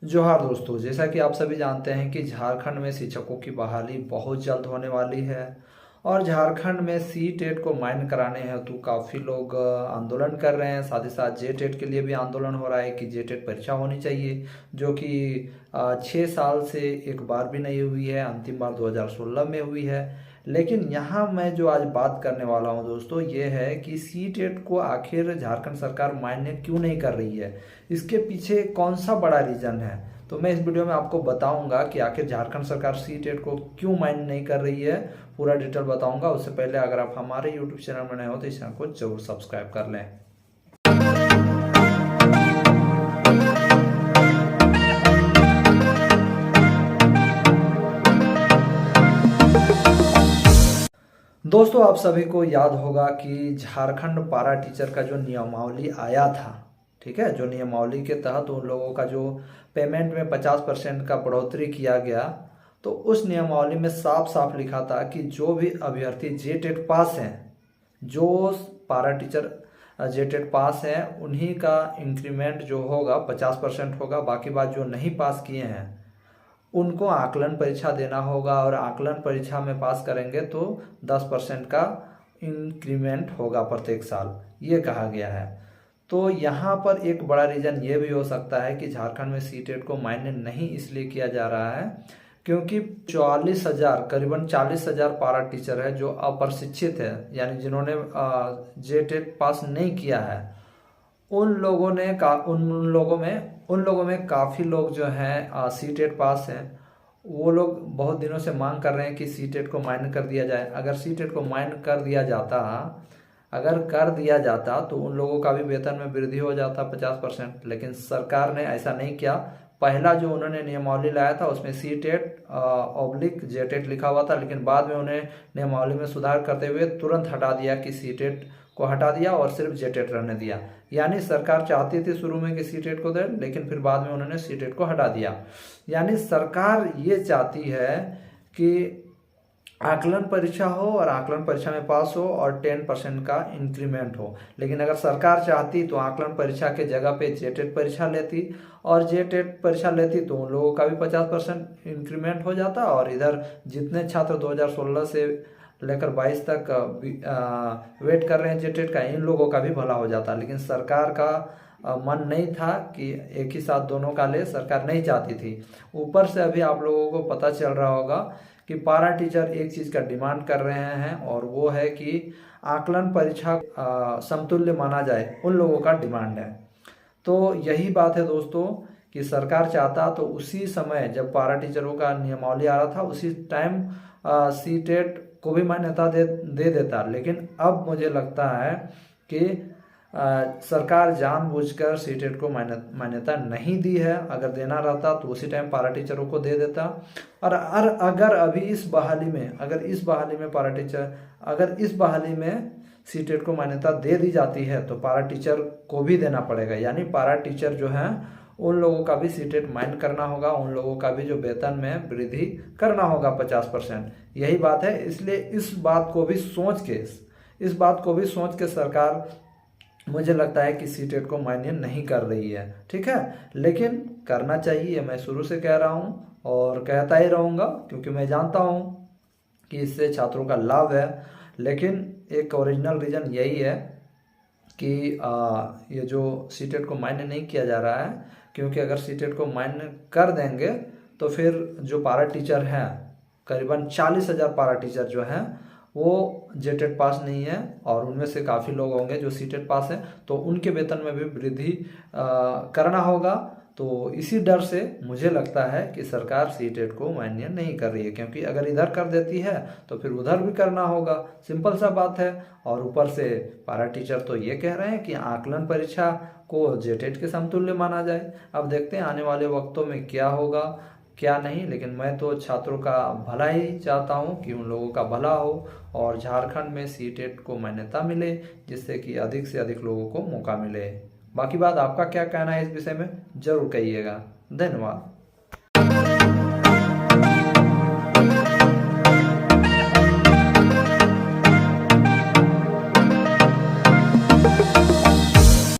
जोहार दोस्तों, जैसा कि आप सभी जानते हैं कि झारखंड में शिक्षकों की बहाली बहुत जल्द होने वाली है। और झारखंड में सी टेट को मान्य कराने हेतु काफ़ी लोग आंदोलन कर रहे हैं। साथ ही साथ जे टेट के लिए भी आंदोलन हो रहा है कि जे टेट परीक्षा होनी चाहिए, जो कि 6 साल से एक बार भी नहीं हुई है। अंतिम बार 2016 में हुई है। लेकिन यहाँ मैं जो आज बात करने वाला हूँ दोस्तों, ये है कि सी टेट को आखिर झारखंड सरकार मान्य क्यों नहीं कर रही है, इसके पीछे कौन सा बड़ा रीज़न है। तो मैं इस वीडियो में आपको बताऊंगा कि आखिर झारखंड सरकार सी टेट को क्यों मान्य नहीं कर रही है, पूरा डिटेल बताऊंगा। उससे पहले अगर आप हमारे यूट्यूब चैनल में नए हो तो इस चैनल को जरूर सब्सक्राइब कर लें। दोस्तों, आप सभी को याद होगा कि झारखंड पारा टीचर का जो नियमावली आया था, ठीक है, जो नियमावली के तहत उन लोगों का जो पेमेंट में 50% का बढ़ोतरी किया गया, तो उस नियमावली में साफ साफ लिखा था कि जो भी अभ्यर्थी जे टेट पास हैं, जो पारा टीचर जे टेट पास हैं, उन्हीं का इंक्रीमेंट जो होगा 50% होगा। बाकी बात जो नहीं पास किए हैं उनको आकलन परीक्षा देना होगा, और आकलन परीक्षा में पास करेंगे तो 10% का इंक्रीमेंट होगा प्रत्येक साल, ये कहा गया है। तो यहाँ पर एक बड़ा रीज़न ये भी हो सकता है कि झारखंड में सी टेट को मान्य नहीं इसलिए किया जा रहा है क्योंकि 44,000 करीबन 40,000 पारा टीचर है जो अप्रशिक्षित है, यानी जिन्होंने जे टेट पास नहीं किया है। उन लोगों में काफ़ी लोग जो हैं सी टेट पास हैं। वो लोग बहुत दिनों से मांग कर रहे हैं कि सी टेट को मान्य कर दिया जाए। अगर सी टेट को मान्य कर दिया जाता तो उन लोगों का भी वेतन में वृद्धि हो जाता 50%। लेकिन सरकार ने ऐसा नहीं किया। पहला जो उन्होंने नियमावली लाया था उसमें सी टेट ऑब्लिक जे टेट लिखा हुआ था, लेकिन बाद में उन्हें नियमावली में सुधार करते हुए तुरंत हटा दिया कि सी टेट को हटा दिया और सिर्फ जे टेट रहने दिया। यानी सरकार चाहती थी शुरू में कि सी टेट को दे, लेकिन फिर बाद में उन्होंने सी टेट को हटा दिया। यानी सरकार ये चाहती है कि आकलन परीक्षा हो और आकलन परीक्षा में पास हो और 10% का इंक्रीमेंट हो। लेकिन अगर सरकार चाहती तो आकलन परीक्षा के जगह पे जे टेट परीक्षा लेती, और जे टेट परीक्षा लेती तो उन लोगों का भी 50% इंक्रीमेंट हो जाता, और इधर जितने छात्र 2016 से लेकर 22 तक वेट कर रहे हैं जे टेट का, इन लोगों का भी भला हो जाता। लेकिन सरकार का मन नहीं था कि एक ही साथ दोनों का ले, सरकार नहीं चाहती थी। ऊपर से अभी आप लोगों को पता चल रहा होगा कि पारा टीचर एक चीज़ का डिमांड कर रहे हैं, और वो है कि आकलन परीक्षा समतुल्य माना जाए, उन लोगों का डिमांड है। तो यही बात है दोस्तों कि सरकार चाहता तो उसी समय जब पारा टीचरों का नियमावली आ रहा था उसी टाइम सी टेट को भी मान्यता दे देता। लेकिन अब मुझे लगता है कि सरकार जानबूझकर सी टेट को मान्यता नहीं दी है। अगर देना रहता तो उसी टाइम पारा टीचरों को दे देता। और अगर अभी इस बहाली में सी टेट को मान्यता दे दी जाती है तो पारा टीचर को भी देना पड़ेगा। यानी पारा टीचर जो हैं उन लोगों का भी सी टेट मान्य करना होगा, उन लोगों का भी जो वेतन में वृद्धि करना होगा 50%। यही बात है। इसलिए इस बात को भी सोच के सरकार मुझे लगता है कि सी टेट को मान्य नहीं कर रही है, ठीक है। लेकिन करना चाहिए, मैं शुरू से कह रहा हूँ और कहता ही रहूँगा, क्योंकि मैं जानता हूँ कि इससे छात्रों का लाभ है। लेकिन एक ओरिजिनल रीज़न यही है कि ये जो सी टेट को मान्य नहीं किया जा रहा है, क्योंकि अगर सी टेट को मान्य कर देंगे तो फिर जो पारा टीचर हैं, करीबन 40,000 पारा टीचर जो हैं वो जे टेट पास नहीं है, और उनमें से काफ़ी लोग होंगे जो सी टेट पास हैं, तो उनके वेतन में भी वृद्धि करना होगा। तो इसी डर से मुझे लगता है कि सरकार सी टेट को मान्य नहीं कर रही है, क्योंकि अगर इधर कर देती है तो फिर उधर भी करना होगा, सिंपल सा बात है। और ऊपर से पारा टीचर तो ये कह रहे हैं कि आकलन परीक्षा को जे टेट के समतुल्य माना जाए। अब देखते हैं आने वाले वक्तों में क्या होगा क्या नहीं। लेकिन मैं तो छात्रों का भला ही चाहता हूं कि उन लोगों का भला हो और झारखंड में सी टेट को मान्यता मिले, जिससे कि अधिक से अधिक लोगों को मौका मिले। बाकी बात आपका क्या कहना है इस विषय में, जरूर कहिएगा। धन्यवाद।